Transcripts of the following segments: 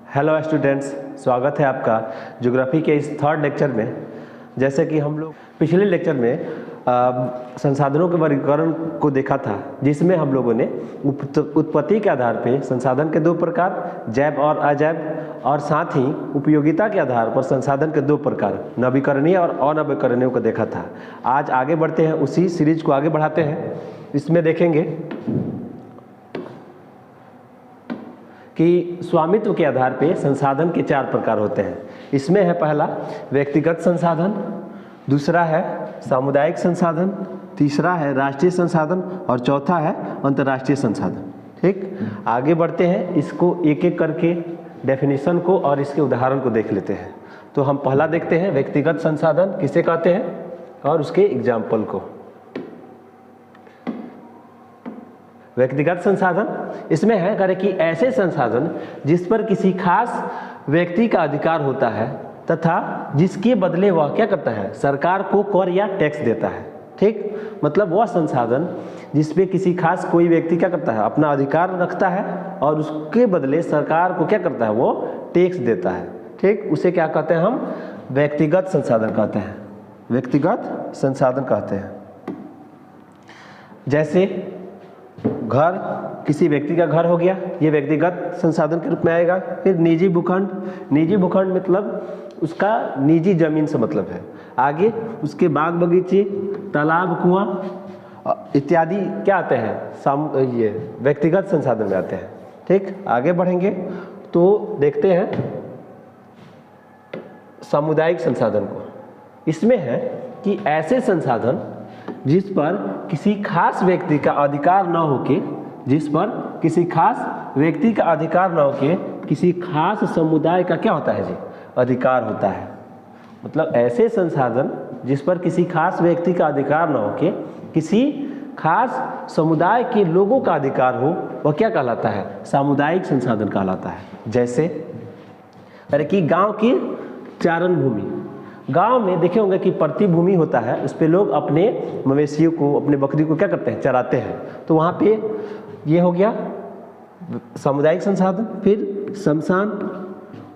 Hello students, स्वागत है आपका ज्योग्राफी के इस थर्ड लेक्चर में। जैसे कि हम लोग पिछले लेक्चर में संसाधनों के वर्गीकरण को देखा था, जिसमें हम लोगों ने उत्पत्ति के आधार पर संसाधन के दो प्रकार, जैव और अजैव, और साथ ही उपयोगिता के आधार पर संसाधन के दो प्रकार, नवीकरणीय और अनवीकरणीय को देखा था। आज आगे बढ़ते हैं, उसी सीरीज को आगे बढ़ाते हैं। इसमें देखेंगे कि स्वामित्व के आधार पे संसाधन के चार प्रकार होते हैं। इसमें है पहला व्यक्तिगत संसाधन, दूसरा है सामुदायिक संसाधन, तीसरा है राष्ट्रीय संसाधन और चौथा है अंतर्राष्ट्रीय संसाधन। ठीक, आगे बढ़ते हैं, इसको एक एक करके डेफिनेशन को और इसके उदाहरण को देख लेते हैं। तो हम पहला देखते हैं व्यक्तिगत संसाधन किसे कहते हैं और उसके एग्जाम्पल को। व्यक्तिगत संसाधन इसमें है करे कि ऐसे संसाधन जिस पर किसी खास व्यक्ति का अधिकार होता है तथा जिसके बदले वह क्या करता है, सरकार को कर या टैक्स देता है। ठीक, मतलब वह संसाधन जिस पे किसी खास कोई व्यक्ति क्या करता है, अपना अधिकार रखता है और उसके बदले सरकार को क्या करता है, वो टैक्स देता है। ठीक, उसे क्या कहते हैं, हम व्यक्तिगत संसाधन कहते हैं। व्यक्तिगत संसाधन कहते हैं। जैसे घर, किसी व्यक्ति का घर हो गया, ये व्यक्तिगत संसाधन के रूप में आएगा। फिर निजी भूखंड, निजी भूखंड मतलब उसका निजी जमीन से मतलब है। आगे उसके बाग बगीचे, तालाब, कुआं इत्यादि क्या आते हैं, ये व्यक्तिगत संसाधन में आते हैं। ठीक, आगे बढ़ेंगे तो देखते हैं सामुदायिक संसाधन को। इसमें है कि ऐसे संसाधन जिस पर किसी खास व्यक्ति का अधिकार न होके, जिस पर किसी खास व्यक्ति का अधिकार न होके किसी खास समुदाय का क्या होता है जी, अधिकार होता है। मतलब ऐसे संसाधन जिस पर किसी खास व्यक्ति का अधिकार न होके किसी खास समुदाय के लोगों का अधिकार हो, वह क्या कहलाता है, सामुदायिक संसाधन कहलाता है। जैसे अरे कि गांव की चारण भूमि, गांव में देखे होंगे कि प्रति भूमि होता है, उस पे लोग अपने मवेशियों को, अपने बकरी को क्या करते हैं, चराते हैं। तो वहाँ पे ये हो गया सामुदायिक संसाधन। फिर शमशान,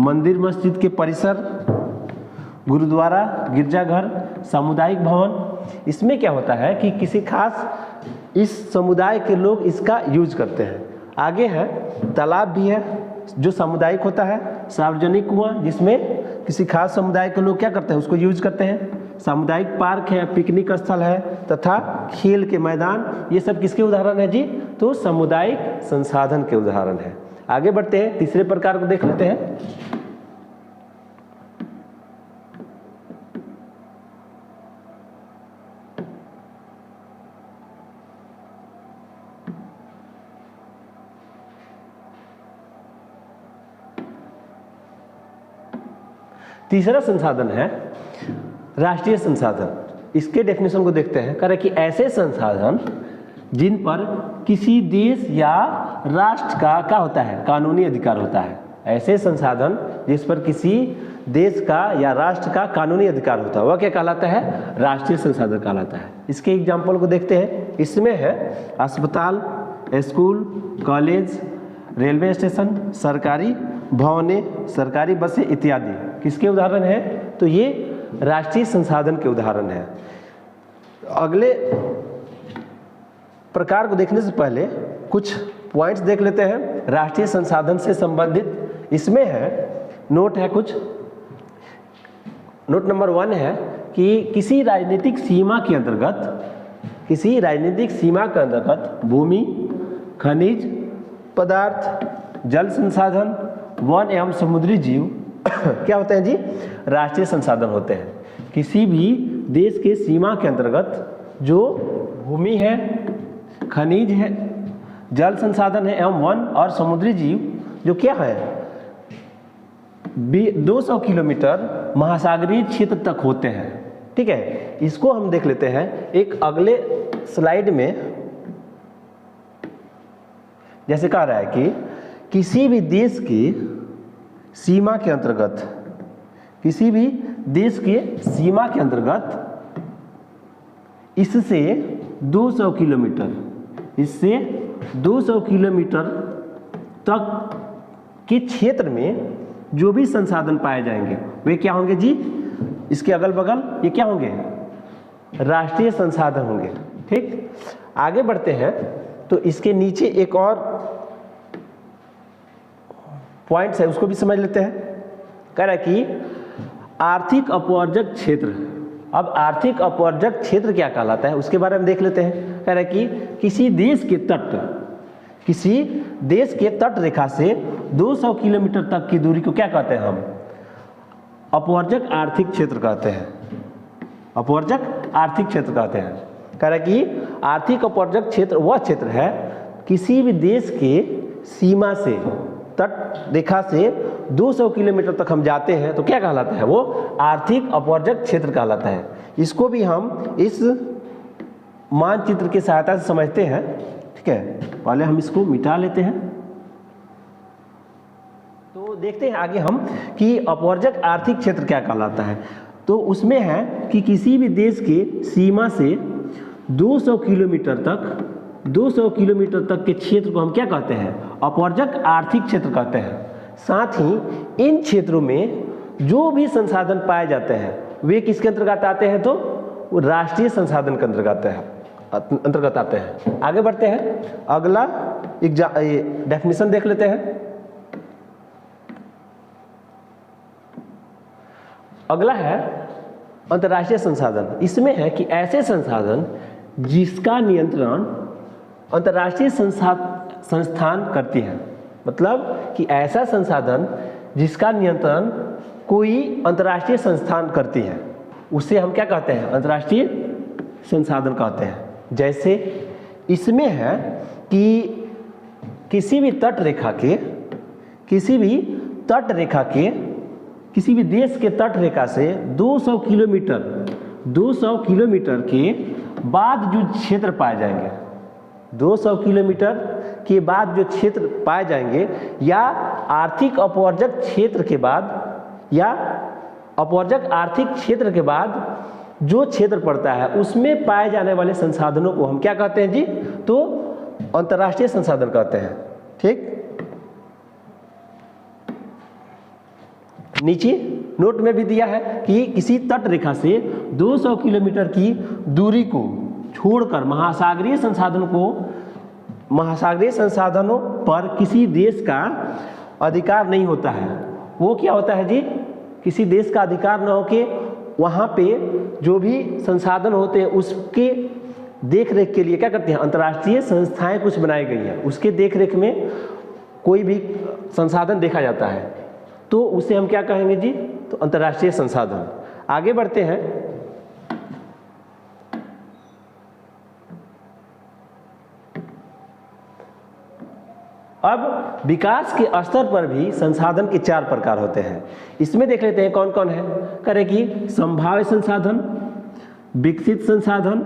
मंदिर मस्जिद के परिसर, गुरुद्वारा, गिरजाघर, सामुदायिक भवन, इसमें क्या होता है कि किसी खास इस समुदाय के लोग इसका यूज करते हैं। आगे है तालाब भी है जो सामुदायिक होता है, सार्वजनिक कुआं जिसमें किसी खास समुदाय के लोग क्या करते हैं, उसको यूज करते हैं। सामुदायिक पार्क है, पिकनिक स्थल है तथा खेल के मैदान, ये सब किसके उदाहरण है जी, तो सामुदायिक संसाधन के उदाहरण है। आगे बढ़ते हैं, तीसरे प्रकार को देख लेते हैं। तीसरा संसाधन है राष्ट्रीय संसाधन। इसके डेफिनेशन को देखते हैं, करें कि ऐसे संसाधन जिन पर किसी देश या राष्ट्र का क्या होता है, कानूनी अधिकार होता है। ऐसे संसाधन जिस पर किसी देश का या राष्ट्र का कानूनी अधिकार होता है, वह क्या कहलाता है, राष्ट्रीय संसाधन कहलाता है। इसके एग्जाम्पल को देखते हैं। इसमें है अस्पताल, स्कूल, कॉलेज, रेलवे स्टेशन, सरकारी भवनें, सरकारी बसें इत्यादि किसके उदाहरण है, तो ये राष्ट्रीय संसाधन के उदाहरण है। अगले प्रकार को देखने से पहले कुछ पॉइंट्स देख लेते हैं राष्ट्रीय संसाधन से संबंधित। इसमें है नोट है कुछ। नोट नंबर 1 है कि किसी राजनीतिक सीमा के अंतर्गत, किसी राजनीतिक सीमा के अंतर्गत भूमि, खनिज पदार्थ, जल संसाधन, वन एवं समुद्री जीव क्या होते हैं जी, राष्ट्रीय संसाधन होते हैं। किसी भी देश के सीमा के अंतर्गत जो भूमि है, खनिज है, जल संसाधन है एवं वन और समुद्री जीव जो क्या है 200 किलोमीटर महासागरीय क्षेत्र तक होते हैं। ठीक है, इसको हम देख लेते हैं एक अगले स्लाइड में। जैसे कह रहा है कि किसी भी देश की सीमा के अंतर्गत, किसी भी देश के सीमा के अंतर्गत इससे 200 किलोमीटर, इससे 200 किलोमीटर तक के क्षेत्र में जो भी संसाधन पाए जाएंगे वे क्या होंगे जी, इसके अगल बगल ये क्या होंगे, राष्ट्रीय संसाधन होंगे। ठीक, आगे बढ़ते हैं तो इसके नीचे एक और पॉइंट्स है, उसको भी समझ लेते हैं। कह रहा है कि आर्थिक अपवर्जक क्षेत्र। अब आर्थिक अपवर्जक क्षेत्र क्या कहलाता है उसके बारे में देख लेते हैं। कह रहा है कि किसी देश के तट रेखा से 200 किलोमीटर तक की दूरी को क्या कहते हैं हम, अपवर्जक आर्थिक क्षेत्र कहते हैं। अपवर्जक आर्थिक क्षेत्र कहते हैं। कह रहा है कि आर्थिक अपवर्जक क्षेत्र वह क्षेत्र है किसी भी देश के सीमा से, तट रेखा से 200 किलोमीटर तक हम जाते हैं तो क्या कहलाता है, वो आर्थिक अपवर्जक क्षेत्र कहलाता है। इसको भी हम इस मानचित्र की सहायता से समझते हैं। ठीक है, पहले हम इसको मिटा लेते हैं तो देखते हैं आगे हम कि अपवर्जक आर्थिक क्षेत्र क्या कहलाता है। तो उसमें है कि किसी भी देश के सीमा से 200 किलोमीटर तक के क्षेत्र को हम क्या कहते हैं, अपवर्जक आर्थिक क्षेत्र कहते हैं। साथ ही इन क्षेत्रों में जो भी संसाधन पाए जाते हैं वे किसके अंतर्गत आते हैं, तो वो राष्ट्रीय संसाधन के अंतर्गत आते हैं। आगे बढ़ते हैं, अगला डेफिनेशन देख लेते हैं। अगला है अंतर्राष्ट्रीय संसाधन। इसमें है कि ऐसे संसाधन जिसका नियंत्रण अंतर्राष्ट्रीय संस्थान करती है। मतलब कि ऐसा संसाधन जिसका नियंत्रण कोई अंतर्राष्ट्रीय संस्थान करती है उसे हम क्या कहते हैं, अंतर्राष्ट्रीय संसाधन कहते हैं। जैसे इसमें है कि किसी भी देश के तट रेखा से 200 किलोमीटर के बाद जो क्षेत्र पाए जाएंगे, 200 किलोमीटर के बाद जो क्षेत्र पाए जाएंगे या आर्थिक अपवर्जक क्षेत्र के बाद या अपवर्जक आर्थिक क्षेत्र के बाद जो क्षेत्र पड़ता है उसमें पाए जाने वाले संसाधनों को हम क्या कहते हैं जी, तो अंतर्राष्ट्रीय संसाधन कहते हैं। ठीक, नीचे नोट में भी दिया है कि किसी तट रेखा से 200 किलोमीटर की दूरी को छोड़कर महासागरीय संसाधनों पर किसी देश का अधिकार नहीं होता है। वो क्या होता है जी, किसी देश का अधिकार न होके वहाँ पे जो भी संसाधन होते हैं उसके देख रेख के लिए क्या करते हैं, अंतर्राष्ट्रीय संस्थाएं कुछ बनाई गई है, उसके देख रेख में कोई भी संसाधन देखा जाता है तो उसे हम क्या कहेंगे जी, तो अंतर्राष्ट्रीय संसाधन। आगे बढ़ते हैं, अब विकास के स्तर पर भी संसाधन के 4 प्रकार होते हैं। इसमें देख लेते हैं कौन कौन है। करें कि संभाव्य संसाधन, विकसित संसाधन,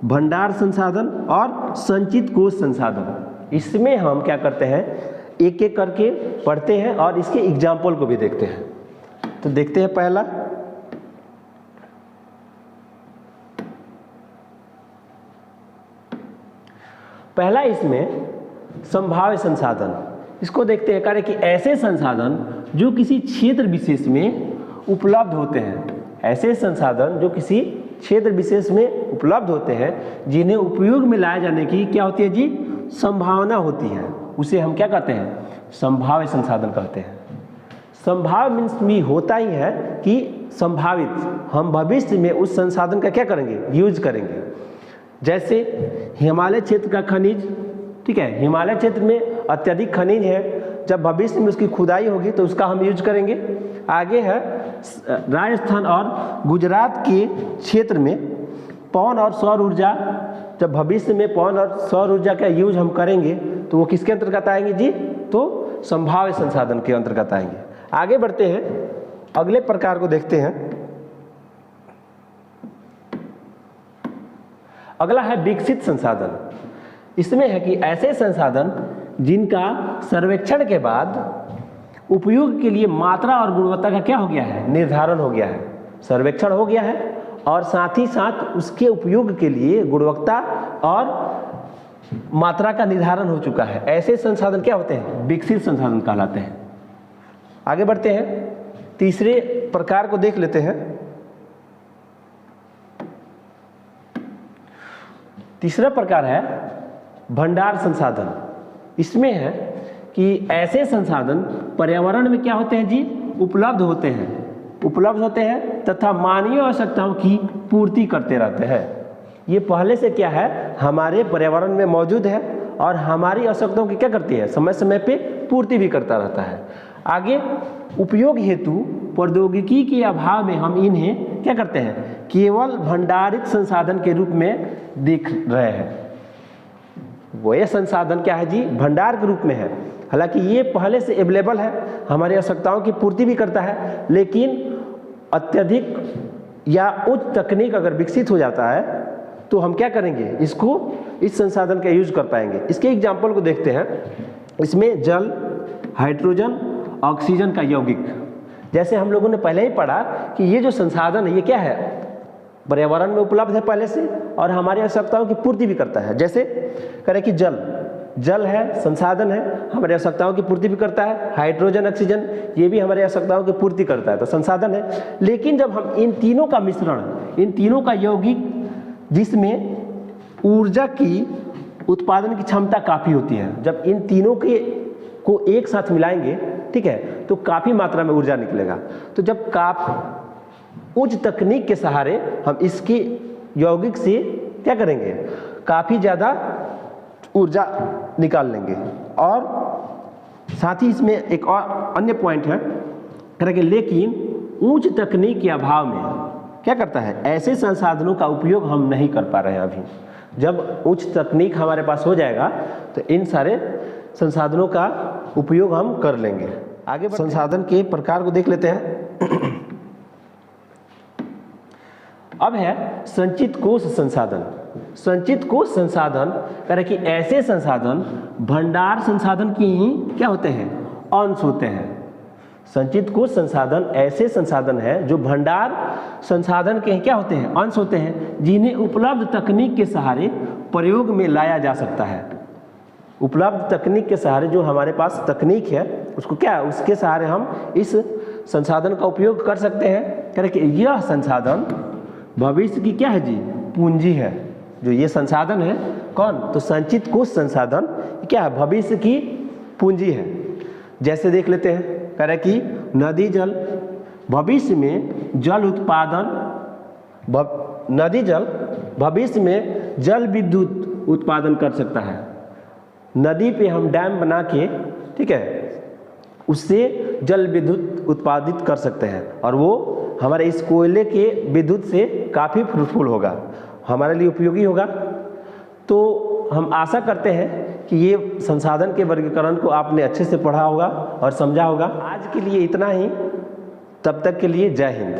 भंडार संसाधन और संचित कोष संसाधन। इसमें हम क्या करते हैं, एक एक करके पढ़ते हैं और इसके एग्जाम्पल को भी देखते हैं। तो देखते हैं पहला इसमें संभाव्य संसाधन। इसको देखते हैं, करें कि ऐसे संसाधन जो किसी क्षेत्र विशेष में उपलब्ध होते हैं, ऐसे संसाधन जो किसी क्षेत्र विशेष में उपलब्ध होते हैं जिन्हें उपयोग में लाए जाने की क्या होती है जी, संभावना होती है, उसे हम क्या कहते हैं, संभाव्य संसाधन कहते हैं। संभाव्य मीन्स भी होता ही है कि संभावित, हम भविष्य में उस संसाधन का क्या करेंगे, यूज करेंगे। जैसे हिमालय क्षेत्र का खनिज, ठीक है, हिमालय क्षेत्र में अत्यधिक खनिज है, जब भविष्य में उसकी खुदाई होगी तो उसका हम यूज करेंगे। आगे है राजस्थान और गुजरात के क्षेत्र में पवन और सौर ऊर्जा, जब भविष्य में पवन और सौर ऊर्जा का यूज हम करेंगे तो वो किसके अंतर्गत आएंगे जी, तो संभाव्य संसाधन के अंतर्गत आएंगे। आगे बढ़ते हैं, अगले प्रकार को देखते हैं। अगला है विकसित संसाधन। इसमें है कि ऐसे संसाधन जिनका सर्वेक्षण के बाद उपयोग के लिए मात्रा और गुणवत्ता का क्या हो गया है, निर्धारण हो गया है। सर्वेक्षण हो गया है और साथ ही साथ उसके उपयोग के लिए गुणवत्ता और मात्रा का निर्धारण हो चुका है। ऐसे संसाधन क्या होते हैं, विकसित संसाधन कहलाते हैं। आगे बढ़ते हैं, तीसरे प्रकार को देख लेते हैं। तीसरा प्रकार है भंडार संसाधन। इसमें है कि ऐसे संसाधन पर्यावरण में क्या होते हैं जी, उपलब्ध होते हैं तथा मानवीय आवश्यकताओं की पूर्ति करते रहते हैं। ये पहले से क्या है, हमारे पर्यावरण में मौजूद है और हमारी आवश्यकताओं की क्या करती है, समय समय पे पूर्ति भी करता रहता है। आगे, उपयोग हेतु प्रौद्योगिकी के अभाव में हम इन्हें क्या करते हैं, केवल भंडारित संसाधन के रूप में देख रहे हैं। वो ये संसाधन क्या है जी, भंडार के रूप में है। हालांकि ये पहले से अवेलेबल है, हमारी आवश्यकताओं की पूर्ति भी करता है, लेकिन अत्यधिक या उच्च तकनीक अगर विकसित हो जाता है तो हम क्या करेंगे, इसको, इस संसाधन का यूज कर पाएंगे। इसके एग्जाम्पल को देखते हैं। इसमें जल, हाइड्रोजन, ऑक्सीजन का यौगिक, जैसे हम लोगों ने पहले ही पढ़ा कि ये जो संसाधन है ये क्या है, पर्यावरण में उपलब्ध है पहले से और हमारी आवश्यकताओं की पूर्ति भी करता है। जैसे करें कि जल है, संसाधन है, हमारी आवश्यकताओं की पूर्ति भी करता है। हाइड्रोजन, ऑक्सीजन, ये भी हमारी आवश्यकताओं की पूर्ति करता है, तो संसाधन है। लेकिन जब हम इन तीनों का मिश्रण, इन तीनों का यौगिक, जिसमें ऊर्जा की उत्पादन की क्षमता काफ़ी होती है, जब इन तीनों को एक साथ मिलाएंगे, ठीक है, तो काफ़ी मात्रा में ऊर्जा निकलेगा। तो जब उच्च तकनीक के सहारे हम इसके यौगिक से क्या करेंगे, काफ़ी ज़्यादा ऊर्जा निकाल लेंगे। और साथ ही इसमें एक और अन्य पॉइंट है कि लेकिन उच्च तकनीक के अभाव में क्या करता है, ऐसे संसाधनों का उपयोग हम नहीं कर पा रहे हैं अभी। जब उच्च तकनीक हमारे पास हो जाएगा तो इन सारे संसाधनों का उपयोग हम कर लेंगे। आगे संसाधन के प्रकार को देख लेते हैं। अब है संचित कोष संसाधन। संचित कोष संसाधन करें कि ऐसे संसाधन भंडार संसाधन की ही क्या होते हैं, अंश होते हैं। संचित कोष संसाधन ऐसे संसाधन है जो भंडार संसाधन के क्या होते हैं, अंश होते हैं, जिन्हें उपलब्ध तकनीक के सहारे प्रयोग में लाया जा सकता है। उपलब्ध तकनीक के सहारे, जो हमारे पास तकनीक है उसको क्या, उसके सहारे हम इस संसाधन का उपयोग कर सकते हैं। करें कि यह संसाधन भविष्य की क्या है जी, पूंजी है। जो ये संसाधन है कौन, तो संचित कोष संसाधन क्या है, भविष्य की पूंजी है। जैसे देख लेते हैं, करें कि नदी जल, भविष्य में जल उत्पादन, नदी जल भविष्य में जल विद्युत उत्पादन कर सकता है। नदी पे हम डैम बना के, ठीक है, उससे जल विद्युत उत्पादित कर सकते हैं और वो हमारे इस कोयले के विद्युत से काफ़ी फ्रूटफुल होगा, हमारे लिए उपयोगी होगा। तो हम आशा करते हैं कि ये संसाधन के वर्गीकरण को आपने अच्छे से पढ़ा होगा और समझा होगा। आज के लिए इतना ही, तब तक के लिए जय हिंद।